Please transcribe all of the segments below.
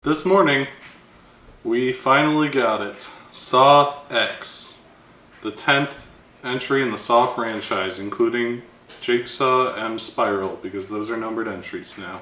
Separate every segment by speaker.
Speaker 1: This morning, we finally got it. Saw X, the 10th entry in the Saw franchise, including Jigsaw and Spiral, because those are numbered entries now.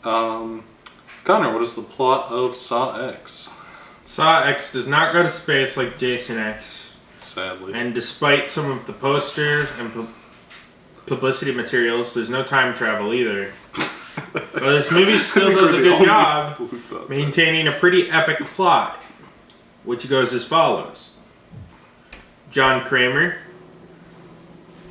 Speaker 1: Connor, what is the plot of Saw X?
Speaker 2: Saw X does not go to space like Jason X.
Speaker 1: Sadly.
Speaker 2: And despite some of the posters and publicity materials, there's no time travel either. But this movie still does a good job maintaining a pretty epic plot, which goes as follows. John Kramer,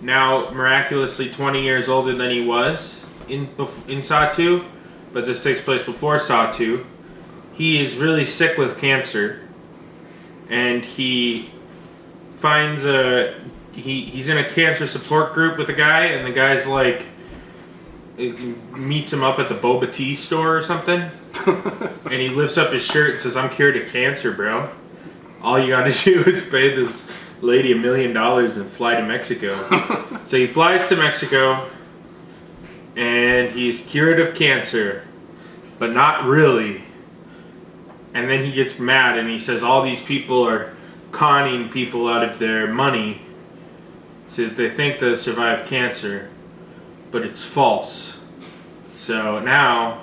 Speaker 2: now miraculously 20 years older than he was in Saw 2, but this takes place before Saw 2. He is really sick with cancer, and he finds he's in a cancer support group with a guy, and the guy's like, meets him up at the boba tea store or something, and he lifts up his shirt and says, "I'm cured of cancer, bro. All you gotta do is pay this lady $1 million and fly to Mexico." So he flies to Mexico, and he's cured of cancer, but not really. And then he gets mad and he says all these people are conning people out of their money so that they think they'll survive cancer, but it's false. So now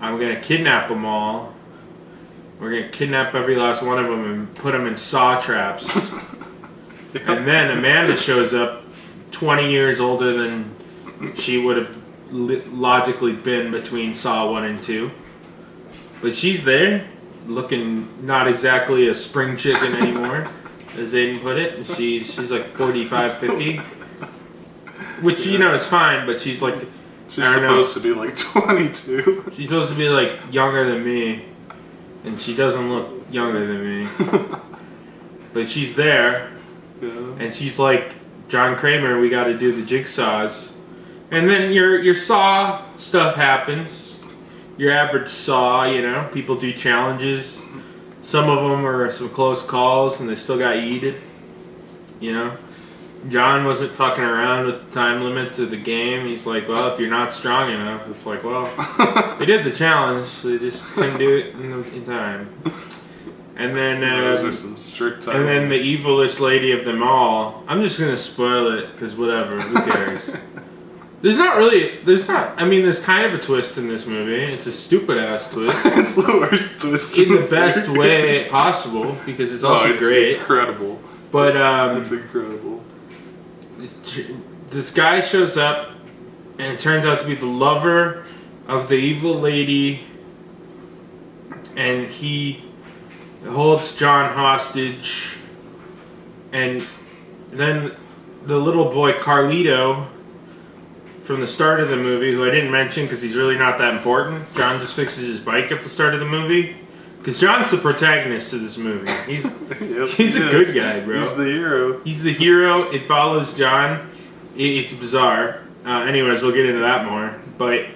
Speaker 2: I'm going to kidnap them all. We're going to kidnap every last one of them and put them in saw traps. And then Amanda shows up 20 years older than she would have logically been between Saw 1 and 2. But she's there, looking not exactly a spring chicken anymore, as Aiden put it. She's like 45, 50. Which, you know, is fine, but she's like...
Speaker 1: She's supposed to be like 22.
Speaker 2: She's supposed to be like younger than me, and she doesn't look younger than me. But she's there, yeah. And she's like, "John Kramer, we gotta do the jigsaws." And then your Saw stuff happens. Your average Saw, you know, people do challenges. Some of them are some close calls, and they still got yeeted, you know. John wasn't fucking around with the time limit to the game. He's like, well, if you're not strong enough, it's like, well, they did the challenge. They just couldn't do it in time. And then,
Speaker 1: those are some strict time
Speaker 2: and then the
Speaker 1: limits.
Speaker 2: evilest lady of them all. I'm just gonna spoil it because whatever. Who cares? There's kind of a twist in this movie. It's a stupid ass twist.
Speaker 1: It's the worst twist
Speaker 2: in the best way possible because it's also great.
Speaker 1: Incredible.
Speaker 2: But
Speaker 1: it's incredible.
Speaker 2: This guy shows up, and it turns out to be the lover of the evil lady, and he holds John hostage, and then the little boy Carlito from the start of the movie, who I didn't mention because he's really not that important. John just fixes his bike at the start of the movie. Because John's the protagonist of this movie. He's a good guy, bro.
Speaker 1: He's the hero.
Speaker 2: He's the hero. It follows John. It's bizarre. Anyways, we'll get into that more. But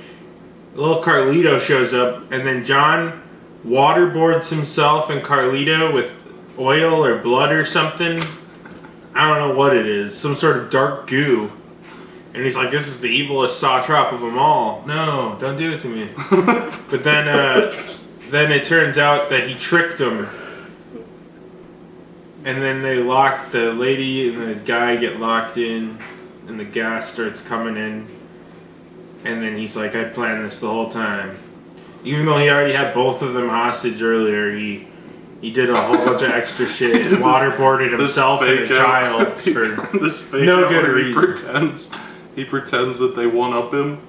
Speaker 2: little Carlito shows up, and then John waterboards himself and Carlito with oil or blood or something. I don't know what it is. Some sort of dark goo. And he's like, this is the evilest saw trap of them all. No, don't do it to me. But then it turns out that he tricked him. And then they lock the lady and the guy get locked in, and the gas starts coming in. And then he's like, I planned this the whole time. Even though he already had both of them hostage earlier, he did a whole bunch of extra shit, waterboarded himself and a child for no good reason.
Speaker 1: He pretends that they one-up him,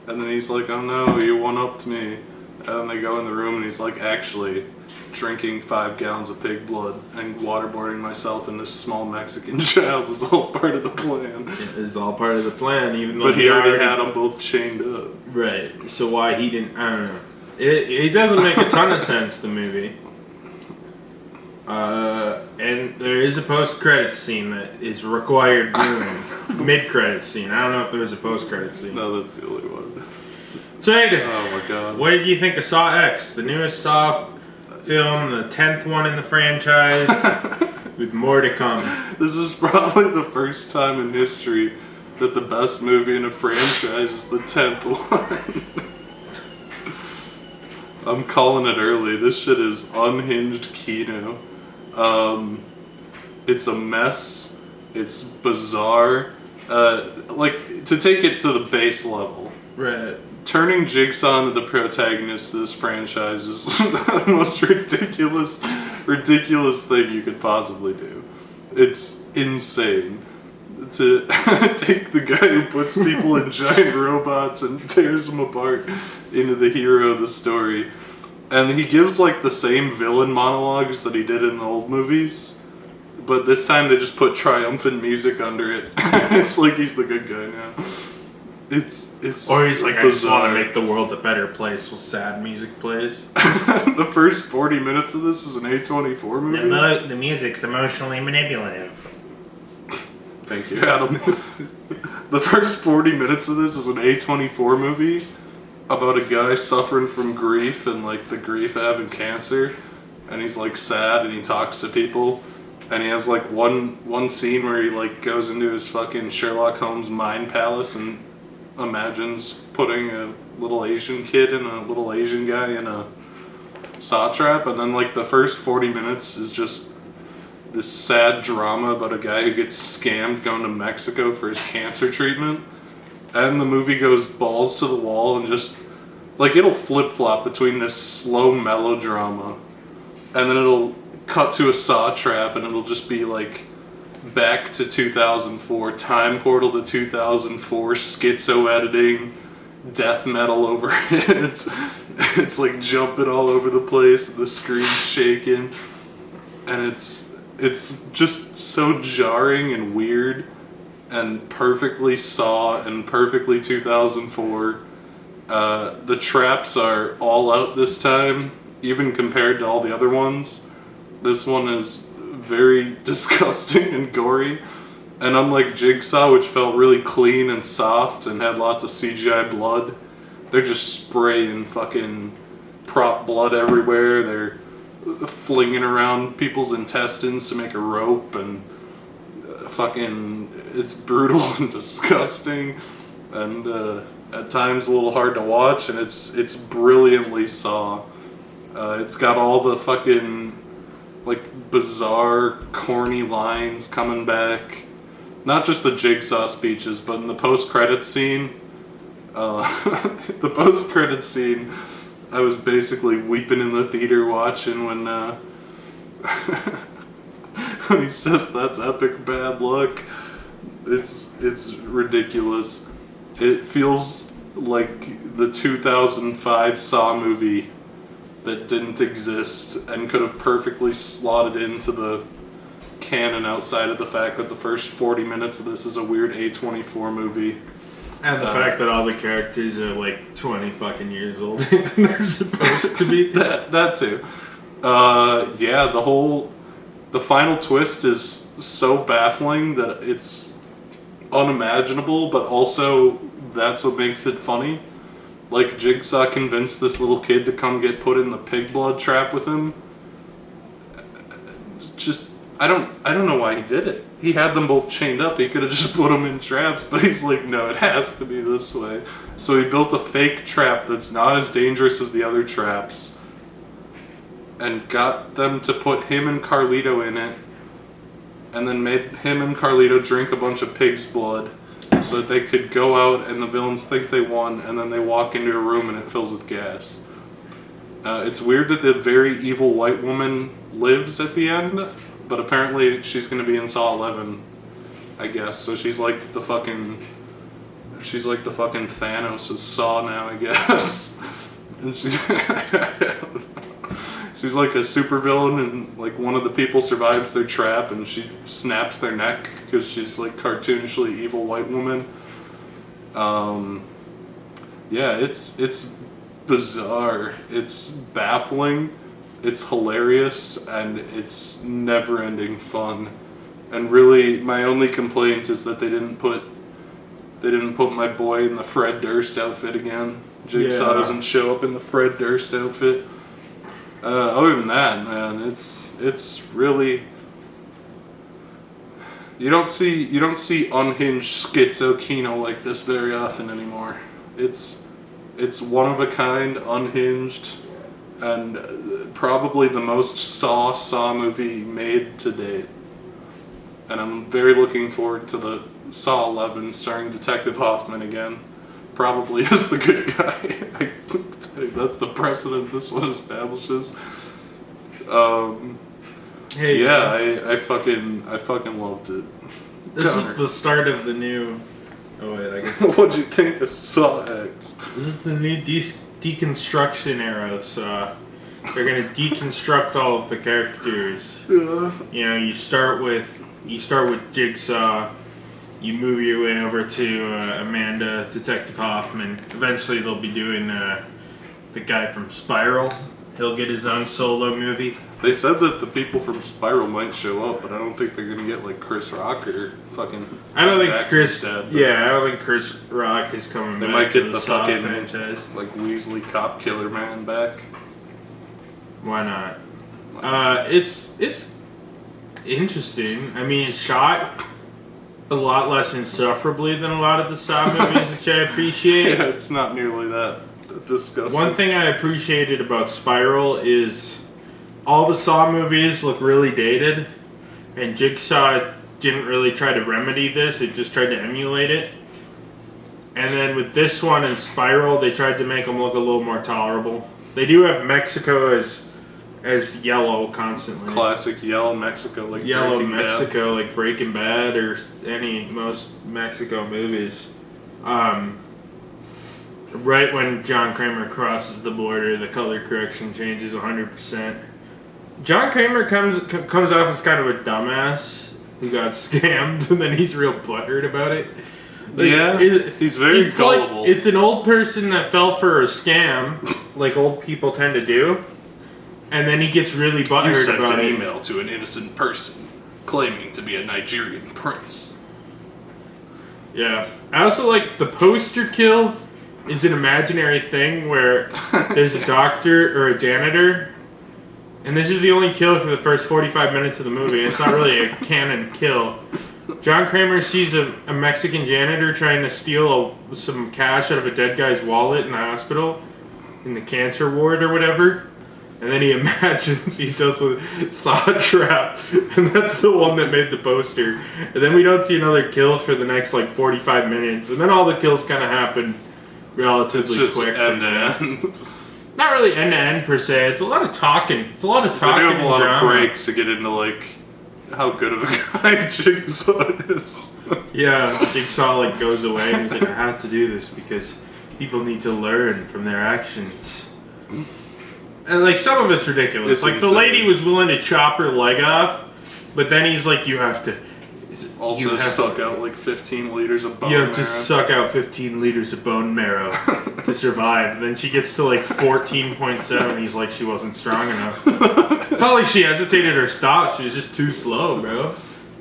Speaker 1: and then he's like, oh no, you one-upped me. And then they go in the room, and he's like, actually, drinking 5 gallons of pig blood and waterboarding myself and this small Mexican child was all part of the plan.
Speaker 2: It is all part of the plan, even though
Speaker 1: but he already had them both chained up.
Speaker 2: Right. So why he didn't, I don't know. It doesn't make a ton of sense, the movie. And there is a post-credits scene that is required viewing. Mid-credits scene. I don't know if there was a post-credits scene.
Speaker 1: No, that's the only one.
Speaker 2: So Aiden,
Speaker 1: oh my god.
Speaker 2: What did you think of Saw X? The newest Saw film, the 10th one in the franchise, with more to come.
Speaker 1: This is probably the first time in history that the best movie in a franchise is the 10th one. I'm calling it early. This shit is unhinged kino. It's a mess. It's bizarre. Like, to take it to the base level.
Speaker 2: Right.
Speaker 1: Turning Jigsaw into the protagonist of this franchise is the most ridiculous thing you could possibly do. It's insane. To take the guy who puts people in giant robots and tears them apart into the hero of the story. And he gives like the same villain monologues that he did in the old movies, but this time they just put triumphant music under it. It's like he's the good guy now. It's
Speaker 2: Or he's like,
Speaker 1: bizarre.
Speaker 2: I just want to make the world a better place with sad music plays.
Speaker 1: The first 40 minutes of this is an A24 movie.
Speaker 2: The music's emotionally manipulative.
Speaker 1: Thank you, Adam. The first 40 minutes of this is an A24 movie about a guy suffering from grief and like the grief of having cancer, and he's like sad and he talks to people, and he has like one scene where he like goes into his fucking Sherlock Holmes mind palace and imagines putting a little Asian kid and a little Asian guy in a saw trap, and then like the first 40 minutes is just this sad drama about a guy who gets scammed going to Mexico for his cancer treatment. And the movie goes balls to the wall and just, like, it'll flip-flop between this slow melodrama and then it'll cut to a saw trap and it'll just be like back to 2004, time portal to 2004, schizo editing, death metal overhead. It's like jumping all over the place, the screen's shaking, and it's just so jarring and weird and perfectly Saw and perfectly 2004. The traps are all out this time, even compared to all the other ones. This one is very disgusting and gory, and unlike Jigsaw, which felt really clean and soft and had lots of CGI blood, they're just spraying fucking prop blood everywhere. They're flinging around people's intestines to make a rope, and it's brutal and disgusting, and at times a little hard to watch, and it's brilliantly Saw. It's got all the fucking like bizarre, corny lines coming back. Not just the Jigsaw speeches, but in the post-credits scene. The post-credits scene, I was basically weeping in the theater watching when when he says that's epic bad luck. It's ridiculous. It feels like the 2005 Saw movie that didn't exist and could have perfectly slotted into the canon outside of the fact that the first 40 minutes of this is a weird A24 movie.
Speaker 2: And the fact that all the characters are like 20 fucking years older than they're supposed to be.
Speaker 1: That too. Yeah, the final twist is so baffling that it's unimaginable, but also that's what makes it funny. Like, Jigsaw convinced this little kid to come get put in the pig blood trap with him. It's just, I don't know why he did it. He had them both chained up. He could have just put them in traps, but he's like, no, it has to be this way. So he built a fake trap that's not as dangerous as the other traps, and got them to put him and Carlito in it, and then made him and Carlito drink a bunch of pig's blood so that they could go out and the villains think they won, and then they walk into a room and it fills with gas. It's weird that the very evil white woman lives at the end, but apparently she's going to be in Saw 11, I guess. So she's like the fucking Thanos of Saw now, I guess. And she's like a supervillain, and like one of the people survives their trap and she snaps their neck because she's like cartoonishly evil white woman. Yeah, it's bizarre. It's baffling. It's hilarious, and it's never-ending fun. And really, my only complaint is that they didn't put my boy in the Fred Durst outfit again. Jigsaw doesn't show up in the Fred Durst outfit. Other than that, man, it's really, you don't see unhinged schizo kino like this very often anymore. It's one of a kind, unhinged, and probably the most Saw movie made to date. And I'm very looking forward to the Saw 11 starring Detective Hoffman again. Probably as the good guy. That's the precedent this one establishes.
Speaker 2: Hey,
Speaker 1: yeah, I fucking loved it.
Speaker 2: This is the start of the new. Oh wait, I get.
Speaker 1: What'd you think of Saw X?
Speaker 2: This is the new deconstruction era of Saw. They're gonna deconstruct all of the characters.
Speaker 1: Yeah.
Speaker 2: You know, you start with Jigsaw. You move your way over to Amanda, Detective Hoffman. Eventually, they'll be doing the guy from Spiral. He'll get his own solo movie.
Speaker 1: They said that the people from Spiral might show up, but I don't think they're gonna get like Chris Rock or fucking.
Speaker 2: I don't think
Speaker 1: Jackson's dead,
Speaker 2: Yeah, I don't think Chris Rock is coming
Speaker 1: they
Speaker 2: back.
Speaker 1: might
Speaker 2: to
Speaker 1: get the
Speaker 2: Saw
Speaker 1: fucking
Speaker 2: franchise.
Speaker 1: like Weasley cop killer man back.
Speaker 2: Why not? It's interesting. I mean, it's shot a lot less insufferably than a lot of the Saw movies, which I appreciate.
Speaker 1: Yeah, it's not nearly that disgusting.
Speaker 2: One thing I appreciated about Spiral is all the Saw movies look really dated, and Jigsaw didn't really try to remedy this, it just tried to emulate it. And then with this one and Spiral, they tried to make them look a little more tolerable. They do have Mexico as yellow constantly.
Speaker 1: Classic yellow Mexico, like
Speaker 2: Yellow
Speaker 1: Breaking
Speaker 2: Mexico, like Breaking Bad or most Mexico movies. Right when John Kramer crosses the border, the color correction changes 100%. John Kramer comes off as kind of a dumbass who got scammed, and then he's real butthurt about it. Like,
Speaker 1: yeah, he's very gullible.
Speaker 2: Like, it's an old person that fell for a scam, like old people tend to do, and then he gets really butthurt
Speaker 1: You sent
Speaker 2: about
Speaker 1: an
Speaker 2: it.
Speaker 1: email to an innocent person claiming to be a Nigerian prince.
Speaker 2: Yeah. I also like the poster kill is an imaginary thing where there's a doctor or a janitor, and this is the only kill for the first 45 minutes of the movie. It's not really a canon kill. John Kramer sees a Mexican janitor trying to steal some cash out of a dead guy's wallet in the hospital, in the cancer ward or whatever. And then he imagines he does a saw trap, and that's the one that made the poster. And then we don't see another kill for the next like 45 minutes, and then all the kills kind of happen relatively
Speaker 1: Just
Speaker 2: quick.
Speaker 1: end to end.
Speaker 2: Not really end to end per se. It's a lot of talking. It's a lot of
Speaker 1: They
Speaker 2: talking.
Speaker 1: do have a lot
Speaker 2: drama.
Speaker 1: of breaks to get into like how good of a guy Jigsaw is.
Speaker 2: Yeah, Jigsaw like goes away and he's like, I have to do this because people need to learn from their actions. And like some of it's ridiculous.
Speaker 1: It's
Speaker 2: like
Speaker 1: insane.
Speaker 2: the lady was willing to chop her leg off, but then he's like, you have to.
Speaker 1: Also
Speaker 2: You have
Speaker 1: suck out like 15 liters of bone
Speaker 2: You have
Speaker 1: marrow.
Speaker 2: to suck out 15 liters of bone marrow to survive. Then she gets to like 14.7. He's like, she wasn't strong enough. It's not like she hesitated or stopped. She was just too slow, bro.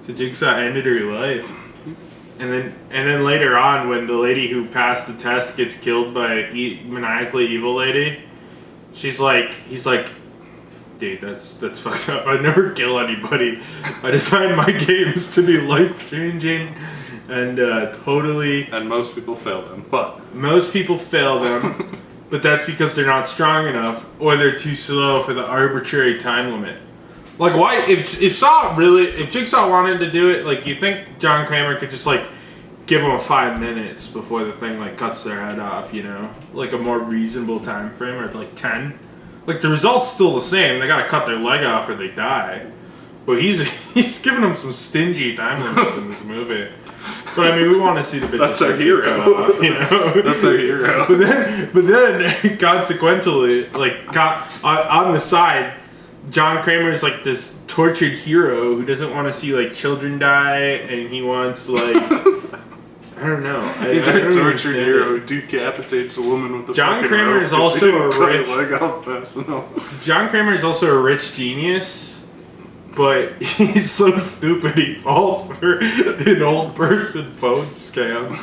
Speaker 2: So Jigsaw ended her life. And then later on, when the lady who passed the test gets killed by a maniacally evil lady, he's like, dude, that's fucked up. I'd never kill anybody. I designed my games to be life changing and totally.
Speaker 1: And most people fail them, but
Speaker 2: Most people fail them, but that's because they're not strong enough or they're too slow for the arbitrary time limit. Like, why? If Jigsaw wanted to do it, like, you think John Kramer could just like give them 5 minutes before the thing like cuts their head off, you know, like a more reasonable time frame, or like 10. Like, the result's still the same. They gotta cut their leg off or they die. But he's giving them some stingy time limits in this movie. But I mean, we want to see the bitches
Speaker 1: That's our
Speaker 2: get
Speaker 1: hero.
Speaker 2: cut off, you know.
Speaker 1: that's our hero.
Speaker 2: But then, consequently, like on the side, John Kramer is like this tortured hero who doesn't want to see like children die, and he wants like I don't know.
Speaker 1: He's
Speaker 2: I
Speaker 1: a
Speaker 2: don't
Speaker 1: tortured
Speaker 2: understand
Speaker 1: hero
Speaker 2: it.
Speaker 1: who decapitates a woman with the
Speaker 2: John
Speaker 1: fucking
Speaker 2: Kramer
Speaker 1: rope
Speaker 2: is
Speaker 1: 'cause
Speaker 2: also
Speaker 1: she didn't
Speaker 2: a
Speaker 1: cut her
Speaker 2: rich-
Speaker 1: leg off fast enough.
Speaker 2: John Kramer is also a rich genius, but he's so stupid he falls for an old person phone scam.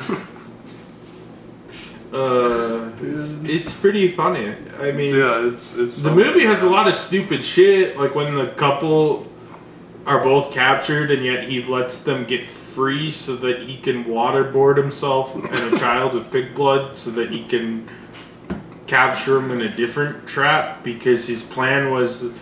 Speaker 2: It's pretty funny. I mean,
Speaker 1: Yeah, it's
Speaker 2: the movie has a lot of stupid shit, like when the couple are both captured and yet he lets them get free so that he can waterboard himself and a child with pig blood so that he can capture him in a different trap because his plan was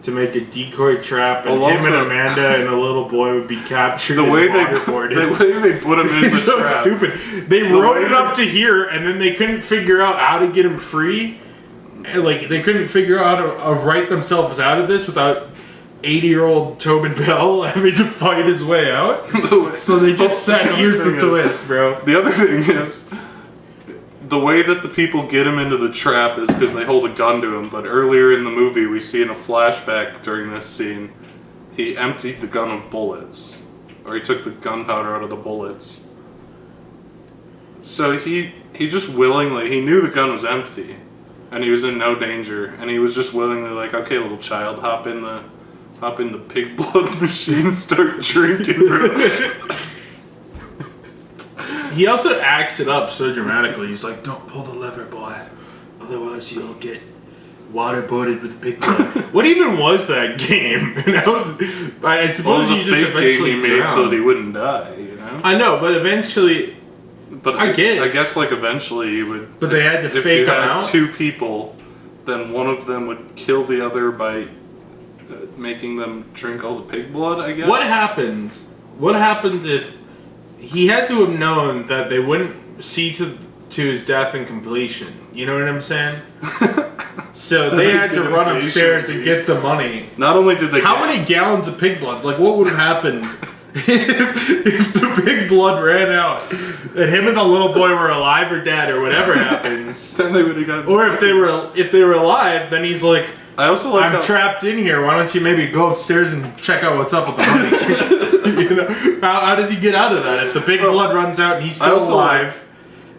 Speaker 2: to make a decoy trap, and him and Amanda and the little boy would be captured.
Speaker 1: The way
Speaker 2: they put
Speaker 1: him in the
Speaker 2: so
Speaker 1: trap.
Speaker 2: Stupid. They rode it up to here, and then they couldn't figure out how to get him free. And, like, they couldn't figure out how to write themselves out of this without 80-year-old Tobin Bell having to fight his way out. So they just said, "Here's the twist, bro."
Speaker 1: The other thing is, the way that the people get him into the trap is because they hold a gun to him, but earlier in the movie we see in a flashback during this scene, he emptied the gun of bullets. Or he took the gunpowder out of the bullets. So he just willingly, he knew the gun was empty, and he was in no danger, and he was just willingly like, okay, little child, hop in the pig blood machine, start drinking, bro.
Speaker 2: He also acts it up so dramatically. He's like, "Don't pull the lever, boy. Otherwise you'll get waterboarded with pig blood." What even was that game? And I suppose
Speaker 1: it was a fake game he made so that he wouldn't die, you know?
Speaker 2: I know, but eventually...
Speaker 1: But I guess like eventually he would...
Speaker 2: But they had to fake him out?
Speaker 1: If you had two people, then one of them would kill the other by making them drink all the pig blood, I guess?
Speaker 2: What happens if... He had to have known that they wouldn't see to his death and completion. You know what I'm saying? So they had to run upstairs and get the money.
Speaker 1: Not only did they
Speaker 2: How many gallons of pig blood? Like, what would have happened if the pig blood ran out and him and the little boy were alive or dead or whatever happens?
Speaker 1: Then they would have gotten...
Speaker 2: Or if they were alive, then he's like,
Speaker 1: I also like
Speaker 2: I'm trapped in here. Why don't you maybe go upstairs and check out what's up with the money? You know, how does he get out of that? If the pig blood runs out and he's still alive,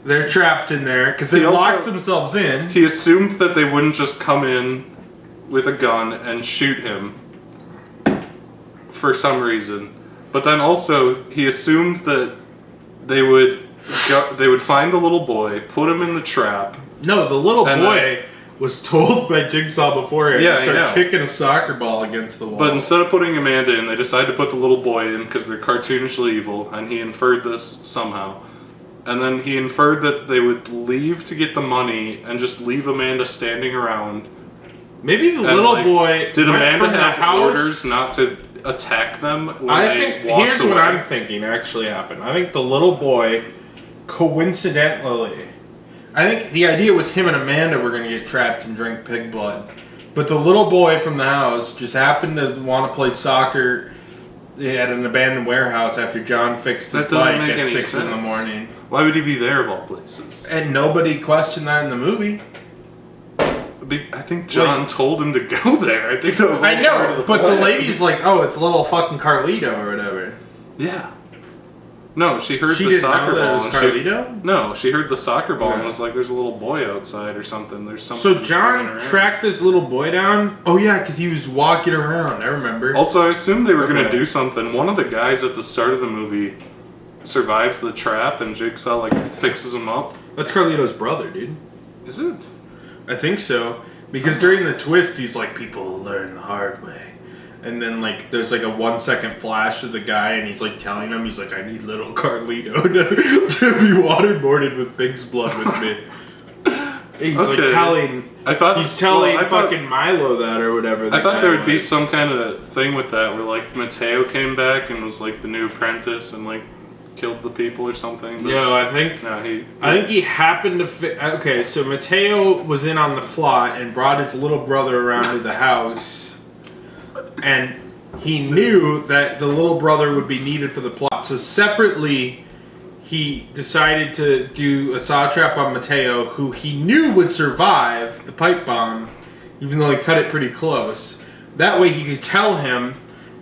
Speaker 2: they're trapped in there because they locked themselves in.
Speaker 1: He assumed that they wouldn't just come in with a gun and shoot him for some reason. But then also he assumed that they would find the little boy, put him in the trap.
Speaker 2: No, the little boy was told by Jigsaw beforehand to start kicking a soccer ball against the wall.
Speaker 1: But instead of putting Amanda in, they decided to put the little boy in because they're cartoonishly evil, and he inferred this somehow. And then he inferred that they would leave to get the money and just leave Amanda standing around.
Speaker 2: Maybe the little boy
Speaker 1: did Amanda
Speaker 2: from
Speaker 1: have
Speaker 2: the house
Speaker 1: orders not to attack them when they walked
Speaker 2: here's
Speaker 1: away?
Speaker 2: what I'm thinking actually happened. I think the little boy, coincidentally, I think the idea was him and Amanda were going to get trapped and drink pig blood. But the little boy from the house just happened to want to play soccer at an abandoned warehouse after John fixed his bike at 6 in the morning.
Speaker 1: Why would he be there of all places?
Speaker 2: And nobody questioned that in the movie.
Speaker 1: I think John told him to go there. I think that was
Speaker 2: I know, but the lady's like, "Oh, it's little fucking Carlito or whatever."
Speaker 1: Yeah. No, she heard
Speaker 2: she
Speaker 1: the
Speaker 2: didn't
Speaker 1: soccer
Speaker 2: know that
Speaker 1: ball.
Speaker 2: It was Carlito?
Speaker 1: No, she heard the soccer ball and was like, "There's a little boy outside or something." There's something.
Speaker 2: So John tracked this little boy down. Oh yeah, because he was walking around. I remember.
Speaker 1: Also, I assumed they were going to do something. One of the guys at the start of the movie survives the trap, and Jigsaw like fixes him up.
Speaker 2: That's Carlito's brother, dude.
Speaker 1: Is it?
Speaker 2: I think so. Because during the twist, he's like, "People learn the hard way." And then, like, there's like a 1 second flash of the guy, and he's like telling him, he's like, "I need little Carlito to be waterboarded with pig's blood with me." He's like telling. He's telling fucking Milo that or whatever.
Speaker 1: I thought there would be some kind of thing with that where like Mateo came back and was like the new apprentice and like killed the people or something.
Speaker 2: No, I think he happened to okay, so Mateo was in on the plot and brought his little brother around to the house, and he knew that the little brother would be needed for the plot. So separately, he decided to do a saw trap on Mateo, who he knew would survive the pipe bomb, even though he cut it pretty close. That way he could tell him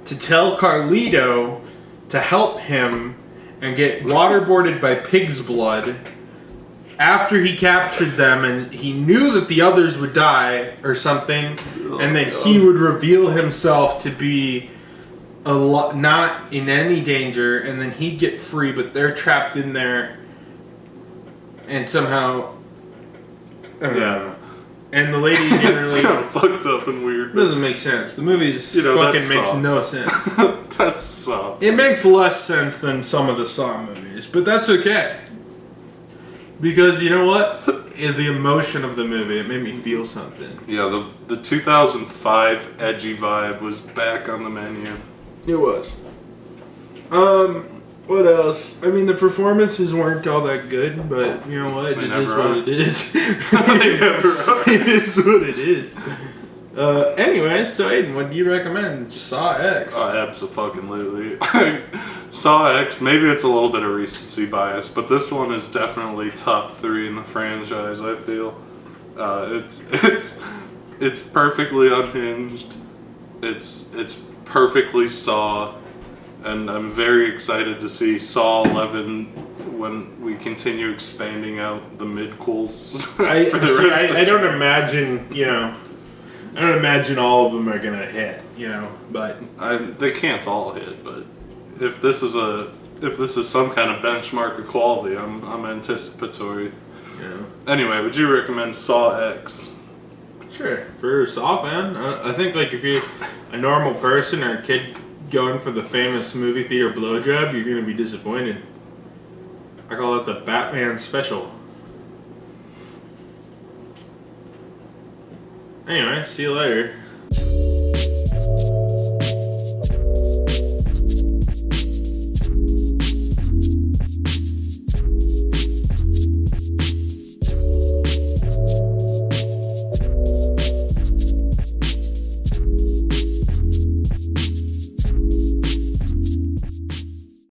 Speaker 2: to tell Carlito to help him and get waterboarded by pig's blood after he captured them, and he knew that the others would die or something, and then he would reveal himself to be not in any danger, and then he'd get free, but they're trapped in there, and somehow... And the lady generally...
Speaker 1: It's kind of fucked up and weird.
Speaker 2: Doesn't make sense. The movie's fucking makes no sense.
Speaker 1: That's soft.
Speaker 2: It makes less sense than some of the Saw movies, but that's okay. Because you know what? the emotion of the movie. It made me feel something.
Speaker 1: Yeah, the 2005 edgy vibe was back on the menu.
Speaker 2: It was. What else? I mean, the performances weren't all that good, but you know what? It is what it is.
Speaker 1: They never are.
Speaker 2: It is what it is. Anyway, so Aiden, what do you recommend? Saw X.
Speaker 1: Oh, absolutely. Saw X, maybe it's a little bit of recency bias, but this one is definitely top 3 in the franchise, I feel. It's perfectly unhinged. It's perfectly Saw, and I'm very excited to see Saw 11 when we continue expanding out the midquels for the rest of
Speaker 2: I don't imagine, I don't imagine all of them are gonna hit, but
Speaker 1: they can't all hit, but if this is some kind of benchmark of quality, I'm anticipatory. Anyway, would you recommend Saw X?
Speaker 2: Sure. For a Saw fan, I think if you're a normal person or a kid going for the famous movie theater blowjob, you're gonna be disappointed. I call it the Batman special. Anyway, see you later.